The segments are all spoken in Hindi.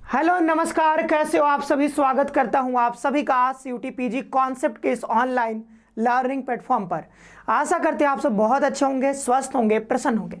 हेलो नमस्कार, कैसे हो आप सभी। स्वागत करता हूं आप सभी का सीयूटी पीजी कॉन्सेप्ट के इस ऑनलाइन लर्निंग प्लेटफॉर्म पर। आशा करते हैं आप सब बहुत अच्छे होंगे, स्वस्थ होंगे, प्रसन्न होंगे।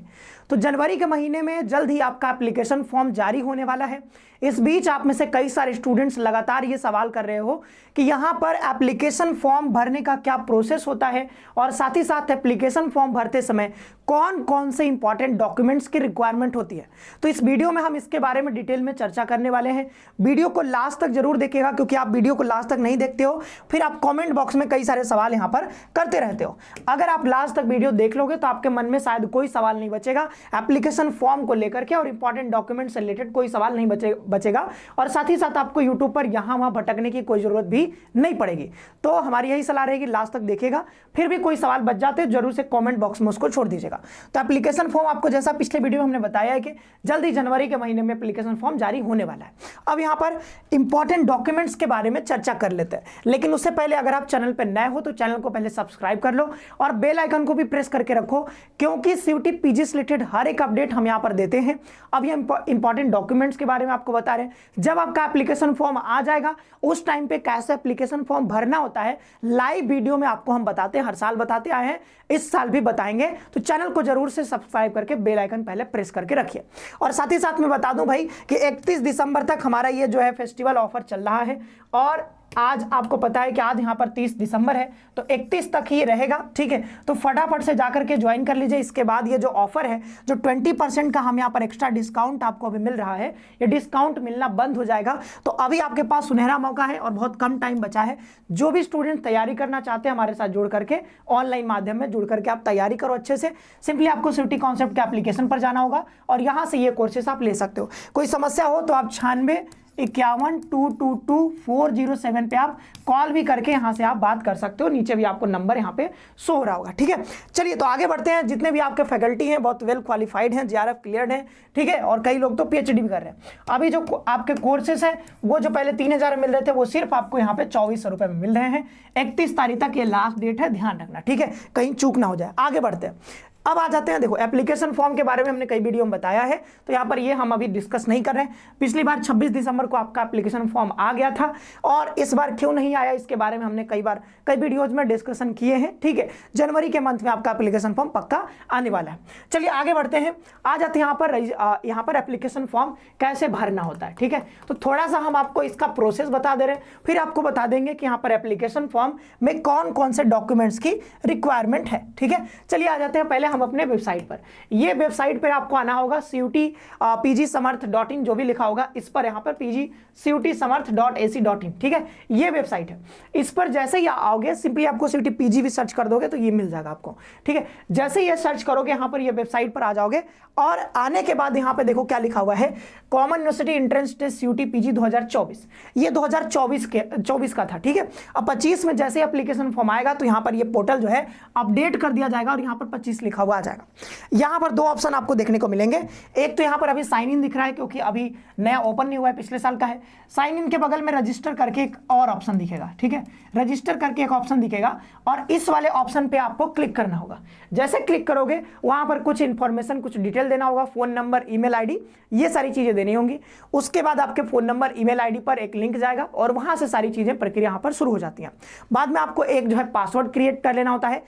तो जनवरी के महीने में जल्द ही आपका एप्लीकेशन फॉर्म जारी होने वाला है। इस बीच आप में से कई सारे स्टूडेंट्स लगातार ये सवाल कर रहे हो कि यहाँ पर एप्लीकेशन फॉर्म भरने का क्या प्रोसेस होता है और साथ ही साथ एप्लीकेशन फॉर्म भरते समय कौन कौन से इंपॉर्टेंट डॉक्यूमेंट्स की रिक्वायरमेंट होती है। तो इस वीडियो में हम इसके बारे में डिटेल में चर्चा करने वाले हैं। वीडियो को लास्ट तक जरूर देखिएगा, क्योंकि आप वीडियो को लास्ट तक नहीं देखते हो फिर आप कमेंट बॉक्स में कई सारे सवाल यहाँ पर करते रहते हो। अगर आप लास्ट तक वीडियो देख लोगे तो आपके मन में शायद कोई सवाल नहीं बचेगा एप्लीकेशन फॉर्म को लेकर के, और इंपॉर्टेंट डॉक्यूमेंट से रिलेटेड कोई सवाल नहीं बचेगा और साथ ही साथ आपको यूट्यूब पर यहां वहां भटकने की कोई जरूरत भी नहीं पड़ेगी। तो हमारी यही सलाह रहेगी, लास्ट तक देखिएगा। फिर भी कोई सवाल बच जाते हैं जरूर से कमेंट बॉक्स में उसको छोड़ दीजिएगा। तो एप्लीकेशन फॉर्म आपको जैसा पिछले वीडियो में हमने बताया है कि जल्दी जनवरी के महीने में एप्लीकेशन फॉर्म जारी होने वाला है। अब यहां पर इंपॉर्टेंट डॉक्यूमेंट्स के बारे में चर्चा कर लेते हैं, लेकिन उससे पहले अगर आप चैनल पर नए हो तो चैनल को पहले सब्सक्राइब कर लो और बेल आइकन को भी प्रेस करके रखो, क्योंकि सीयूटी पीजी से रिलेटेड हर एक अपडेट हम यहां पर देते हैं। अब ये इंपॉर्टेंट डॉक्यूमेंट्स के बारे में आपको बता रहे हैं। जब आपका एप्लीकेशन फॉर्म आ जाएगा उस टाइम पे कैसे एप्लीकेशन फॉर्म भरना होता है लाइव वीडियो में आपको हम बताते हैं, हर साल बताते आए हैं, इस साल भी बताएंगे। तो चैनल को जरूर से सब्सक्राइब करके बेल आइकन पहले प्रेस करके रखिए। और साथ ही साथ मैं बता दूं भाई कि 31 दिसंबर तक हमारा ये जो है फेस्टिवल ऑफर चल रहा है, और आज आपको पता है कि आज यहाँ पर 30 दिसंबर है तो 31 तक ही रहेगा। ठीक है, तो फटाफट से जाकर के ज्वाइन कर लीजिए। इसके बाद ये जो ऑफर है, जो 20% का हम यहाँ पर एक्स्ट्रा डिस्काउंट आपको अभी मिल रहा है, ये डिस्काउंट मिलना बंद हो जाएगा। तो अभी आपके पास सुनहरा मौका है और बहुत कम टाइम बचा है। जो भी स्टूडेंट तैयारी करना चाहते हैं हमारे साथ जुड़ करके, ऑनलाइन माध्यम में जुड़ करके आप तैयारी करो अच्छे से। सिंपली आपको सीयूटी कॉन्सेप्ट के एप्लीकेशन पर जाना होगा और यहाँ से ये कोर्सेस आप ले सकते हो। कोई समस्या हो तो आप 9651222407 पे आप कॉल भी करके यहाँ से आप बात कर सकते हो। नीचे भी आपको नंबर यहाँ पे शो हो रहा होगा। ठीक है, चलिए तो आगे बढ़ते हैं। जितने भी आपके फैकल्टी हैं बहुत वेल क्वालिफाइड हैं, जीआरएफ क्लियर्ड हैं, ठीक है, और कई लोग तो पीएचडी भी कर रहे हैं। अभी जो आपके कोर्सेस हैं वो जो पहले 3000 मिल रहे थे वो सिर्फ आपको यहाँ पे 2400 रुपये में मिल रहे हैं। 31 तारीख तक ये लास्ट डेट है, ध्यान रखना। ठीक है, कहीं चूक ना हो जाए। आगे बढ़ते हैं। अब आ जाते हैं, देखो एप्लीकेशन फॉर्म के बारे में हमने कई वीडियो में बताया है, तो यहाँ पर ये हम अभी डिस्कस नहीं कर रहे हैं। पिछली बार 26 दिसंबर को आपका एप्लीकेशन फॉर्म आ गया था, और इस बार क्यों नहीं आया इसके बारे में हमने कई वीडियोज में डिस्कशन किए हैं। ठीक है, जनवरी के मंथ में आपका एप्लीकेशन फॉर्म पक्का आने वाला है। चलिए आगे बढ़ते हैं। आ जाते हैं यहाँ पर एप्लीकेशन फॉर्म कैसे भरना होता है। ठीक है, तो थोड़ा सा हम आपको इसका प्रोसेस बता दे रहे हैं, फिर आपको बता देंगे कि यहाँ पर एप्लीकेशन फॉर्म में कौन कौन से डॉक्यूमेंट्स की रिक्वायरमेंट है। ठीक है, चलिए आ जाते हैं पहले हम अपने वेबसाइट पर। ये वेबसाइट पर आपको आना होगा CUT-PGSamarth.in, जो भी लिखा होगा इस पर, यहाँ पर PGCUTSamarth.ac.in। ठीक है, ये वेबसाइट है। इस पर जैसे ही आओगे सिंपली आपको CUT PG भी सर्च कर दोगे तो ये मिल जाएगा आपको। ठीक है, जैसे ये सर्च करोगे यहाँ पर ये वेबसाइट पर आ जाओगे, और आने के बाद यहाँ पे देखो क्या लिखा हुआ है, common university entrance test CUT PG 2024। ये 2024 का था। ठीक है, अब 25 में जैसे एप्लीकेशन फॉर्म आएगा तो यहाँ पर ये पोर्टल जो है अपडेट कर दिया जाएगा और यहाँ पर 25 लिखा हुआ आ जाएगा। यहाँ पर दो ऑप्शन आपको देखने को मिलेंगे। एक तो यहाँ पर अभी साइन इन दिख रहा है, क्योंकि अभी नया ओपन नहीं हुआ है, पिछले साल का है। साइन इन के बगल में रजिस्टर करके एक और ऑप्शन दिखेगा। ठीक है, रजिस्टर करके एक ऑप्शन दिखेगा और इस वाले ऑप्शन पे आपको क्लिक करना होगा। जैसे क्लिक करोगे वहां पर कुछ इंफॉर्मेशन, कुछ डिटेल देना होगा, फोन नंबर, ईमेल आईडी, ये सारी चीजें देनी होंगी। उसके बाद आपके फोन नंबर, ईमेल आईडी पर एक लिंक जाएगा और वहां से सारी चीजें प्रक्रिया यहाँ पर शुरू हो जाती हैं। बाद में आपको एक जो है पासवर्ड क्रिएट कर लेना होता है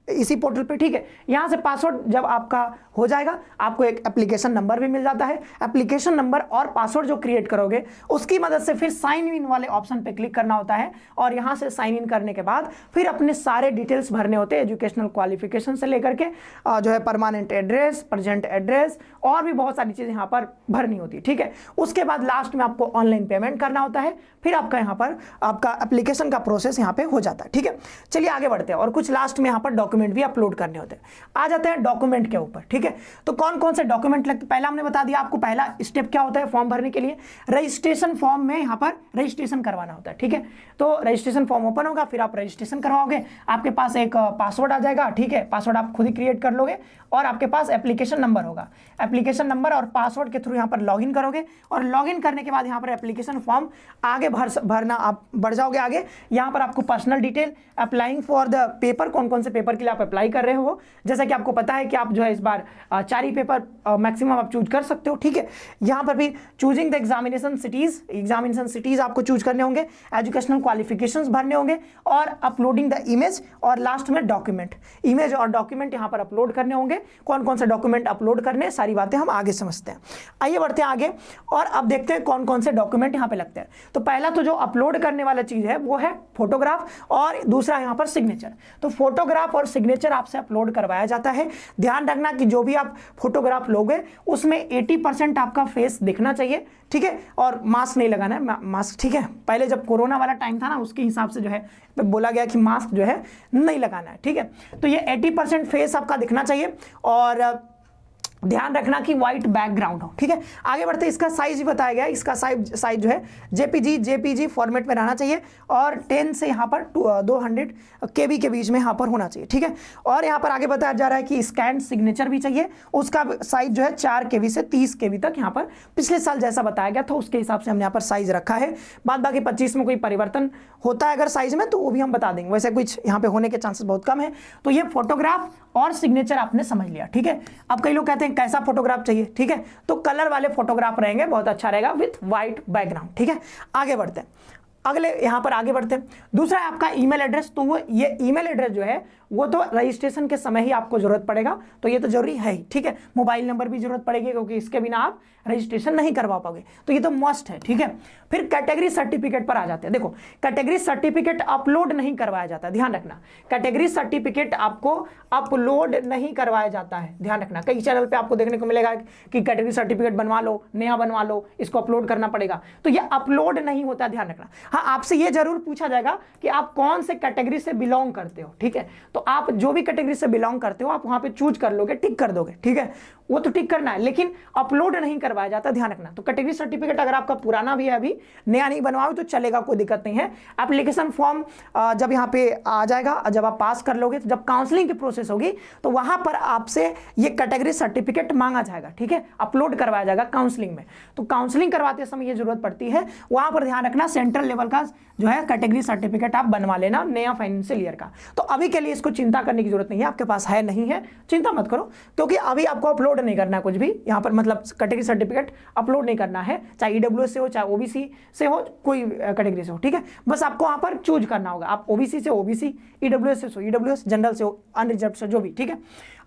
इसी पोर्टल पे। ठीक है, यहां से पासवर्ड जब आपका हो जाएगा आपको एक एप्लीकेशन नंबर भी मिल जाता है। एप्लीकेशन नंबर और पासवर्ड जो क्रिएट करोगे उसकी मदद से फिर साइन इन वाले ऑप्शन पे क्लिक करना होता है, और यहां से साइन इन करने के बाद फिर अपने सारे डिटेल्स भरने होते हैं, एजुकेशनल क्वालिफिकेशन से लेकर के जो है परमानेंट एड्रेस, प्रेजेंट एड्रेस, और भी बहुत सारी चीजें यहाँ पर भरनी होती है। ठीक है, उसके बाद लास्ट में आपको ऑनलाइन पेमेंट करना होता है, फिर आपका यहाँ पर आपका एप्लीकेशन का प्रोसेस यहाँ पे हो जाता है। ठीक है, चलिए आगे बढ़ते हैं। और कुछ लास्ट में यहाँ पर डॉक्यूमेंट भी अपलोड करने होते हैं। आ जाते हैं डॉक्यूमेंट के ऊपर। ठीक है, तो कौन कौन से डॉक्यूमेंट लगते, पहला हमने बता दिया आपको पहला स्टेप क्या होता है फॉर्म भरने के लिए। रजिस्ट्रेशन फॉर्म में यहाँ पर रजिस्ट्रेशन करवाना होता है। ठीक है, तो रजिस्ट्रेशन फॉर्म ओपन होगा, फिर आप रजिस्ट्रेशन करवाओगे, आपके पास एक पासवर्ड आ जाएगा। ठीक है, पासवर्ड आप खुद ही क्रिएट कर लोगे, और आपके पास एप्लीकेशन नंबर होगा। एप्लीकेशन नंबर और पासवर्ड के थ्रू यहाँ पर लॉगिन करोगे, और लॉगिन करने के बाद यहाँ पर एप्लीकेशन फॉर्म आगे भरना आप बढ़ जाओगे आगे। यहाँ पर आपको personal detail, applying for the paper, कौन कौन से पेपर के लिए लिए आप अप्लाई कर रहे हो। जैसा कि आपको पता है कि आप जो है इस बार 4 ही पेपर मैक्सिमम आप चूज कर सकते हो, ठीक है। यहाँ पर भी चूजिंग द एग्जामिनेशन सिटीज आपको चूज करने होंगे, एजुकेशनल क्वालिफिकेशंस भरने होंगे और अपलोडिंग द इमेज, और लास्ट में डॉक्यूमेंट, इमेज और डॉक्यूमेंट यहाँ पर अपलोड करने होंगे। कौन कौन से डॉक्यूमेंट अपलोड करने, सारी बातें हम आगे समझते हैं। आइए बढ़ते हैं आगे और अब देखते हैं कौन कौन से डॉक्यूमेंट यहाँ पे लगते हैं। तो पहला तो जो अपलोड करने वाला चीज है वो है फोटोग्राफ और दूसरा यहाँ पर सिग्नेचर। तो फोटोग्राफ और सिग्नेचर आपसे अपलोड करवाया जाता है। ध्यान रखना कि जो भी आप फोटोग्राफ लोगे उसमें 80% आपका फेस दिखना चाहिए, ठीक है, और मास्क नहीं लगाना है, मास्क, ठीक है। पहले जब कोरोना वाला टाइम था ना, उसके हिसाब से जो है बोला गया कि मास्क जो है नहीं लगाना है, ठीक है। तो ये 80% फेस आपका दिखना चाहिए और ध्यान रखना कि व्हाइट बैकग्राउंड हो, ठीक है। आगे बढ़ते इसका साइज भी बताया गया है। इसका साइज जो है जेपीजी फॉर्मेट में रहना चाहिए और 10 से यहाँ पर 200 KB के बीच में यहाँ पर होना चाहिए, ठीक है। और यहाँ पर आगे बताया जा रहा है कि स्कैन सिग्नेचर भी चाहिए, उसका साइज जो है 4 KB से 30 KB तक यहाँ पर पिछले साल जैसा बताया गया था उसके हिसाब से हमने यहाँ पर साइज रखा है। बाद बाकी 25 में कोई परिवर्तन होता है अगर साइज में तो वो भी हम बता देंगे, वैसे कुछ यहाँ पे होने के चांसेस बहुत कम है। तो ये फोटोग्राफ और सिग्नेचर आपने समझ लिया, ठीक है। अब कई लोग कहते हैं कैसा फोटोग्राफ चाहिए, ठीक है, तो कलर वाले फोटोग्राफ रहेंगे, बहुत अच्छा रहेगा विथ व्हाइट बैकग्राउंड, ठीक है। आगे बढ़ते हैं, अगले यहां पर आगे बढ़ते हैं। दूसरा है आपका ईमेल एड्रेस। तो वो ये ईमेल एड्रेस जो है वो तो रजिस्ट्रेशन के समय ही आपको जरूरत पड़ेगा, तो ये तो जरूरी है ही, ठीक है। मोबाइल नंबर भी जरूरत पड़ेगी क्योंकि इसके बिना आप रजिस्ट्रेशन नहीं करवा पाओगे, तो ये तो मस्ट है, ठीक है। फिर कैटेगरी सर्टिफिकेट पर आ जाते हैं। देखो कैटेगरी सर्टिफिकेट अपलोड नहीं करवाया जाता, ध्यान रखना। कैटेगरी सर्टिफिकेट आपको अपलोड नहीं करवाया जाता है, ध्यान रखना। कई चैनल पे आपको देखने को मिलेगा कि कैटेगरी सर्टिफिकेट बनवा लो, नया बनवा लो, इसको अपलोड करना पड़ेगा, तो ये अपलोड नहीं होता, ध्यान रखना। हाँ, आपसे ये जरूर पूछा जाएगा कि आप कौन से कैटेगरी से बिलोंग करते हो, ठीक है। तो आप जो भी कैटेगरी से बिलोंग करते हो आप वहां पे चूज कर लोगे, टिक कर दोगे, ठीक है, वो तो टिक करना है, लेकिन अपलोड नहीं करवाया जाता, ध्यान रखना। तो कैटेगरी सर्टिफिकेट अगर आपका पुराना भी है, अभी नया नहीं बनवाओ तो चलेगा, कोई दिक्कत नहीं है। एप्लीकेशन फॉर्म जब यहाँ पे आ जाएगा, जब आप पास कर लोगे, तो जब काउंसलिंग की प्रोसेस होगी तो वहां पर आपसे ये कैटेगरी सर्टिफिकेट मांगा जाएगा, ठीक है, अपलोड करवाया जाएगा काउंसलिंग में। तो काउंसलिंग करवाते समय ये जरूरत पड़ती है, वहां पर ध्यान रखना सेंट्रल लेवल का जो है कैटेगरी सर्टिफिकेट आप बनवा लेना नया फाइनेंशियल ईयर का। तो अभी के लिए इसको चिंता करने की जरूरत नहीं है, आपके पास है नहीं है, चिंता मत करो, क्योंकि अभी आपको अपलोड नहीं करना है कुछ भी यहाँ पर, मतलब कैटेगरी सर्टिफिकेट अपलोड नहीं करना है, चाहे ईडब्ल्यूएस से हो, चाहे ओबीसी से हो, कोई कैटेगरी से हो, ठीक है। बस आपको वहां पर चूज करना होगा, आप ओबीसी से ओबीसी, ईडब्ल्यूएस से ईडब्ल्यूएस, जनरल से हो, अनरिजर्व से, जो भी, ठीक है।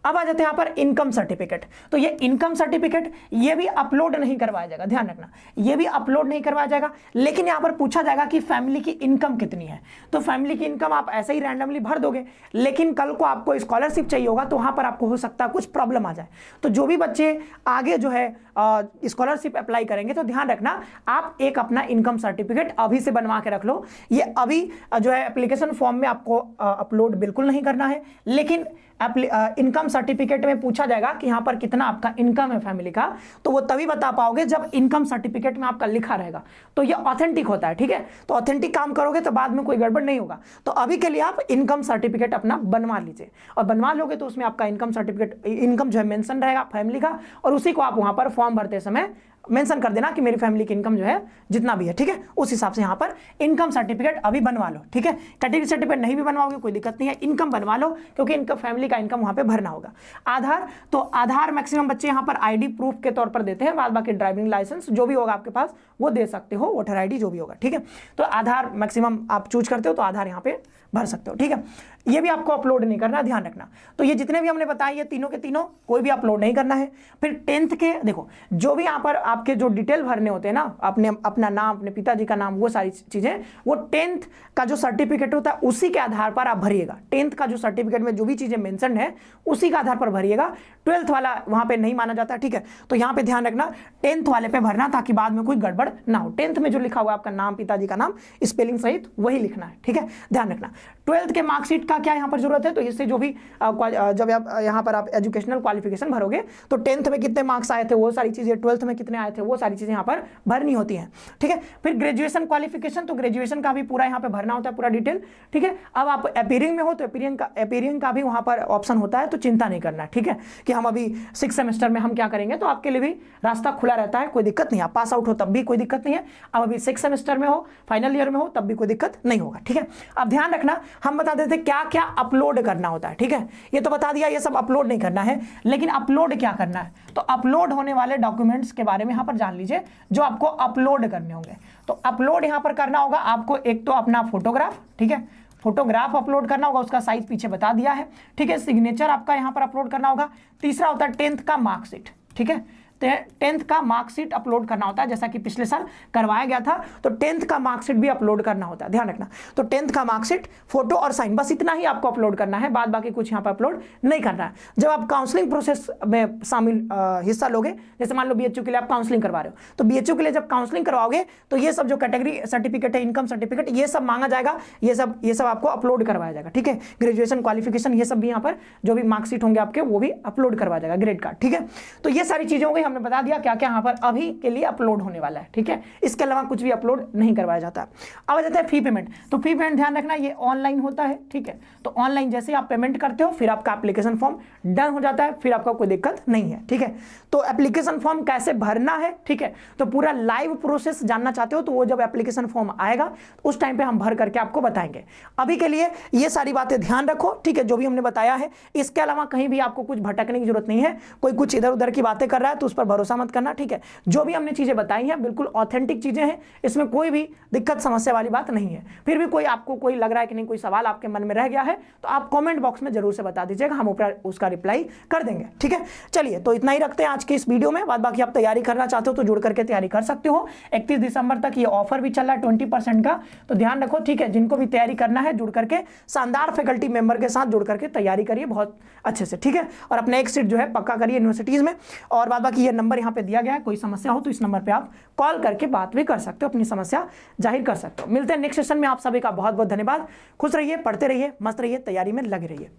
अब आ जाते हैं यहाँ पर इनकम सर्टिफिकेट। तो ये इनकम सर्टिफिकेट ये भी अपलोड नहीं करवाया जाएगा, ध्यान रखना, ये भी अपलोड नहीं करवाया जाएगा। लेकिन यहाँ पर पूछा जाएगा कि फैमिली की इनकम कितनी है, तो फैमिली की इनकम आप ऐसे ही रैंडमली भर दोगे, लेकिन कल को आपको स्कॉलरशिप चाहिए होगा तो वहां पर आपको हो सकता है कुछ प्रॉब्लम आ जाए। तो जो भी बच्चे आगे जो है स्कॉलरशिप अप्लाई करेंगे तो ध्यान रखना आप एक अपना इनकम सर्टिफिकेट अभी से बनवा के रख लो। ये अभी जो है एप्लीकेशन फॉर्म में आपको अपलोड बिल्कुल नहीं करना है, लेकिन इनकम सर्टिफिकेट में पूछा जाएगा कि यहाँ पर कितना आपका इनकम है फैमिली का, तो वो तभी बता पाओगे जब इनकम सर्टिफिकेट में आपका लिखा रहेगा, तो ये ऑथेंटिक होता है, ठीक है। तो ऑथेंटिक काम करोगे तो बाद में कोई गड़बड़ नहीं होगा। तो अभी के लिए आप इनकम सर्टिफिकेट अपना बनवा लीजिए, और बनवा लोगे तो उसमें आपका इनकम सर्टिफिकेट, इनकम जो है मेंशन रहेगा फैमिली का, और उसी को आप वहां पर फॉर्म भरते समय मेंशन कर देना कि मेरी फैमिली की इनकम जो है जितना भी है, ठीक है, उस हिसाब से यहाँ पर इनकम सर्टिफिकेट अभी बनवा लो, ठीक है। कैटेगरी सर्टिफिकेट नहीं भी बनवाओगे कोई दिक्कत नहीं है, इनकम बनवा लो, क्योंकि इनका फैमिली का इनकम वहां पे भरना होगा। आधार, तो आधार मैक्सिमम बच्चे यहाँ पर आईडी प्रूफ के तौर पर देते हैं, बाद बाकी ड्राइविंग लाइसेंस जो भी होगा आपके पास वो दे सकते हो, वोटर आईडी जो भी होगा, ठीक है। तो आधार मैक्सिमम आप चूज करते हो तो आधार यहाँ पे भर सकते हो, ठीक है। ये भी आपको अपलोड नहीं करना, ध्यान रखना। तो ये जितने भी हमने बताए ये तीनों के तीनों कोई भी अपलोड नहीं करना है। फिर 10th के देखो जो भी यहाँ पर आपके जो डिटेल भरने होते हैं ना, अपना नाम, अपने पिताजी का नाम, वो सारी चीजें वो 10th का जो सर्टिफिकेट होता है उसी के आधार पर आप भरिएगा। 10th का जो सर्टिफिकेट में जो भी चीजें मेंशन है उसी के आधार पर भरिएगा, 12th वाला वहां पे नहीं माना जाता, ठीक है। तो यहाँ पे ध्यान रखना 10th वाले पे भरना, ताकि बाद में कोई गड़बड़ ना हो। 10th में जो लिखा हुआ आपका नाम, पिताजी का नाम, स्पेलिंग सहित वही लिखना है, ठीक है, ध्यान रखना। 12th के मार्कशीट का क्या यहाँ पर जरूरत है, तो इससे जो भी जब आप यहाँ पर आप एजुकेशनल क्वालिफिकेशन भरोगे तो 10th में कितने मार्क्स आए थे वो सारी चीजें, 12th में कितने आए थे वो सारी चीजें यहाँ पर भरनी होती हैं, ठीक है। फिर ग्रेजुएशन क्वालिफिकेशन, तो ग्रेजुएशन का भी पूरा यहाँ पे भरना होता है, पूरा डिटेल, ठीक है। अब आप अपीयरिंग में हो तो अपीयरिंग का भी वहां पर ऑप्शन होता है, तो चिंता नहीं करना, ठीक है, कि कि हम अभी 6 सेमेस्टर में हम क्या करेंगे, तो आपके लिए भी रास्ता खुला रहता है, कोई दिक्कत नहीं। आप पास आउट हो तब भी कोई दिक्कत नहीं है, अब अभी 6 सेमेस्टर में हो, फाइनल ईयर में हो, तब भी कोई दिक्कत नहीं होगा, ठीक है। अब ध्यान रखना, हम बता देते क्या क्या अपलोड करना होता है, ठीक है। ये तो बता दिया, ये सब अपलोड नहीं करना है, लेकिन अपलोड क्या करना है, तो अपलोड होने वाले डॉक्यूमेंट्स के बारे में यहां पर जान लीजिए जो आपको अपलोड करने होंगे। तो अपलोड यहां पर करना होगा आपको, एक तो अपना फोटोग्राफ, ठीक है, फोटोग्राफ अपलोड करना होगा, उसका साइज पीछे बता दिया है, ठीक है। सिग्नेचर आपका यहां पर अपलोड करना होगा। तीसरा होता है 10th का मार्कशीट, ठीक है, 10th का मार्कशीट अपलोड करना होता है, जैसा कि पिछले साल करवाया गया था, तो 10th का मार्कशीट भी अपलोड करना होता है, ध्यान रखना। तो 10th का मार्कशीट, फोटो और साइन, बस इतना ही आपको अपलोड करना है, बाद बाकी कुछ यहाँ पर अपलोड नहीं करना है। जब आप काउंसलिंग प्रोसेस में शामिल हिस्सा लोगे, जैसे मान लो BHU के लिए आप काउंसलिंग करवा रहे हो, तो BHU के लिए जब काउंसलिंग करवाओगे तो ये सब जो कैटेगरी सर्टिफिकेट है, इनकम सर्टिफिकेट, ये सब मांगा जाएगा, ये सब आपको अपलोड करवाया जाएगा, ठीक है। ग्रेजुएशन क्वालिफिकेशन, ये सब भी यहाँ पर जो भी मार्कशीट होंगे आपके, वो भी अपलोड करवाया जाएगा, ग्रेड कार्ड, ठीक है। तो ये सारी चीजें हो गई, हमने बता दिया क्या क्या यहाँ पर अभी के लिए अपलोड होने वाला है, ठीक है। इसके अलावा कुछ भी अपलोड नहीं करवाया जाता। अब आ जाता है फी पेमेंट। तो फी पेमेंट ध्यान रखना, ये ऑनलाइन होता है, ठीक है। तो ऑनलाइन जैसे आप पेमेंट करते हो, फिर आपका एप्लीकेशन फॉर्म डन हो जाता है, फिर आपका कोई दिक्कत नहीं है, ठीक है। तो एप्लीकेशन फॉर्म कैसे भरना है, ठीक है, तो पूरा लाइव प्रोसेस जानना चाहते हो तो वो जब एप्लीकेशन फॉर्म आएगा उस टाइम पे हम भर करके आपको बताएंगे। अभी के लिए ये सारी बातें ध्यान रखो, ठीक है, जो भी हमने बताया है। इसके अलावा कहीं भी आपको कुछ भटकने की जरूरत नहीं है, कोई कुछ इधर उधर की बातें कर रहा है तो उस पर भरोसा मत करना, ठीक है। जो भी हमने चीजें बताई हैं बिल्कुल ऑथेंटिक चीजें हैं, इसमें कोई भी दिक्कत समस्या वाली बात नहीं है। फिर भी कोई आपको कोई लग रहा है कि नहीं, कोई सवाल आपके मन में रह गया है, तो आप कमेंट बॉक्स में जरूर से बता दीजिएगा, हम ऊपर उसका रिप्लाई कर देंगे, ठीक है। चलिए, तो इतना ही रखते हैं आज की इस वीडियो में। बाद बाकी आप तैयारी करना चाहते हो तो जुड़ करके तैयारी कर सकते हो। 31 दिसंबर तक ये ऑफर भी चल रहा है 20% का, तो ध्यान रखो, ठीक है। जिनको भी तैयारी करना है, जुड़ करके शानदार फैकल्टी मेंबर के साथ जुड़ करके तैयारी करिए बहुत अच्छे से, ठीक है। और अपना एक सीट जो है पक्का करिए यूनिवर्सिटीज में। और बाद बाकी ये नंबर यहाँ पे दिया गया है, कोई समस्या हो तो इस नंबर पे आप कॉल करके बात भी कर सकते हो, अपनी समस्या जाहिर कर सकते हो। मिलते हैं नेक्स्ट सेशन में। आप सभी का बहुत बहुत धन्यवाद। खुश रहिए, पढ़ते रहिए, मस्त रहिए, तैयारी में लगे रहिए।